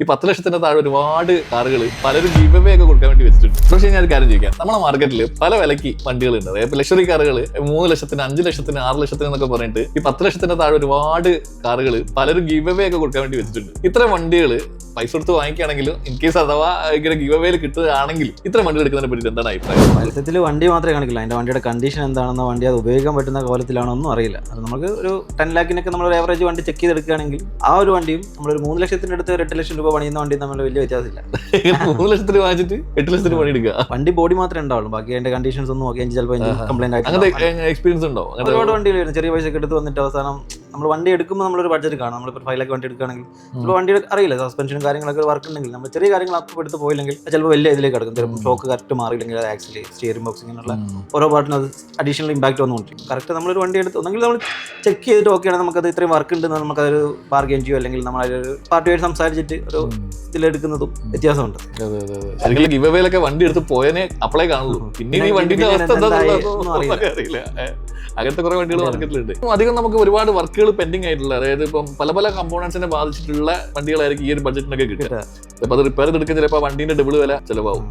ഈ 10 ലക്ഷത്തിന്റെ താഴെ ഒരുപാട് കാറുകൾ പലരും ഗീവ് അവേ ഒക്കെ കൊടുക്കാൻ വേണ്ടി വെച്ചിട്ടുണ്ട്. പക്ഷേ ഞാൻ ഒരു കാര്യം ചോദിക്കാം, നമ്മുടെ മാർക്കറ്റിൽ പല വിലയ്ക്ക് വണ്ടികളുണ്ട്. അതായത് ലക്ഷറി കാറുകൾ 3 ലക്ഷത്തിന് 5 ലക്ഷത്തിന് 6 ലക്ഷത്തിന് എന്നൊക്കെ പറഞ്ഞിട്ട് ഈ 10 ലക്ഷത്തിന്റെ താഴെ ഒരുപാട് കാറുകൾ പലരും ഗീവ് അവേ ഒക്കെ കൊടുക്കാൻ വേണ്ടി വെച്ചിട്ടുണ്ട്. ഇത്തരം വണ്ടികൾ പൈസ കൊടുത്ത് വാങ്ങിക്കുകയാണെങ്കിലും ഇൻ കേസ് അഥവാ ഇങ്ങനെ ഗീവ് അവേയിൽ കിട്ടുകയാണെങ്കിലും ഇത്തരം വണ്ടി എടുക്കുന്നതിനെ പറ്റി എന്താണ് അഭിപ്രായം? മത്സരത്തിൽ വണ്ടി മാത്രമേ കാണിക്കില്ല, അതിന്റെ വണ്ടിയുടെ കണ്ടീഷൻ എന്താണെന്നോ വണ്ടി അത് ഉപയോഗിക്കാൻ പറ്റുന്ന കോലത്തിലാണോ ഒന്നും അറിയില്ല. അത് നമുക്ക് ഒരു 10 ലാഖിനൊക്കെ നമ്മൾ ആവറേജ് വണ്ടി ചെക്ക് ചെയ്തെടുക്കുകയാണെങ്കിൽ ആ ഒരു വണ്ടിയും നമ്മളൊരു 3 ലക്ഷത്തിന്റെ അടുത്ത് 8 ലക്ഷം രൂപ പണിയുന്ന വണ്ടിയും തമ്മിൽ വലിയ വ്യത്യാസമില്ല. 3 ലക്ഷത്തിന് വാങ്ങിച്ചിട്ട് 8 ലക്ഷത്തിന് പണി എടുക്കുക. വണ്ടി ബോഡി മാത്രമേ ഉണ്ടാവുള്ളൂ, ബാക്കി അതിന്റെ കണ്ടീഷൻസ് ഒന്നും നോക്കി ചിലപ്പോൾ കംപ്ലൈന്റ് ആയിട്ട് അങ്ങനത്തെ എക്സ്പീരിയൻസ് ഉണ്ടോ? ഒരുപാട് വണ്ടികൾ വരുന്നു ചെറിയ പൈസ എടുത്ത് വന്നിട്ട് അവസാനം നമ്മൾ വണ്ടി എടുക്കുമ്പോൾ നമ്മളൊരു ബഡ്ജറ്റ് കാണും. നമ്മളിപ്പോൾ 5 ലാഖ് വണ്ടി എടുക്കുകയാണെങ്കിൽ ചിലപ്പോൾ വണ്ടി അറിയില്ല, സസ്പെൻഷനും കാര്യങ്ങളൊക്കെ വർക്ക് ഉണ്ടെങ്കിൽ നമ്മൾ ചെറിയ കാര്യങ്ങൾ അപ്പം എടുത്ത് പോയില്ലെങ്കിൽ ചിലപ്പോൾ വലിയ ഇതിലേക്ക് കിടക്കും. ചിലപ്പോൾ ഷോക്ക് കറക്റ്റ് മാറിയില്ലെങ്കിൽ അത് ആക്സിൽ സ്റ്റിയറിംഗ് ബോക്സ് ഇങ്ങനെയുള്ള ഓരോ പാർട്ടിനും അത് അഡീഷണൽ ഇമ്പാക്ട് വന്നുകൊണ്ടിരിക്കും. കറക്റ്റ് നമ്മളൊരു വണ്ടി എടുത്ത് ഒന്നെങ്കിൽ നമ്മൾ ചെക്ക് ചെയ്തിട്ട് ഓക്കെയാണ് നമുക്കത് ഇത്രയും വർക്ക് ഉണ്ടെന്ന് നമുക്കതൊരു ബാർഗെയിൻ ചെയ്യോ അല്ലെങ്കിൽ നമ്മളൊരു പാർട്ടിയായിട്ട് സംസാരിച്ചിട്ട് ഒരു ഇതിലെടുക്കുന്നതും വ്യത്യാസമുണ്ട്. ഗിവ് അവേയിലൊക്കെ വണ്ടി എടുത്ത് പോയതിനെ അപ്ലൈ കാണുള്ളൂ, പിന്നെ ഈ വണ്ടിന്റെ അവസ്ഥ എന്താണെന്ന് അറിയില്ല. അങ്ങനത്തെ കുറെ വണ്ടികൾ മാർക്കറ്റിലുണ്ട്. അധികം നമുക്ക് ഒരുപാട് വർക്കുകൾ പെൻഡിങ് ആയിട്ടുള്ള, അതായത് ഇപ്പം പല പല കമ്പോണൻസിനെ ബാധിച്ചിട്ടുള്ള വണ്ടികളായിരിക്കും ഈ ഒരു ബഡ്ജറ്റിനൊക്കെ കിട്ടുക. ചിലപ്പോൾ അത് റിപ്പയർ എടുക്കുന്ന ചിലപ്പോൾ വണ്ടീന്റെ ഡബിൾ വില ചിലവാകും.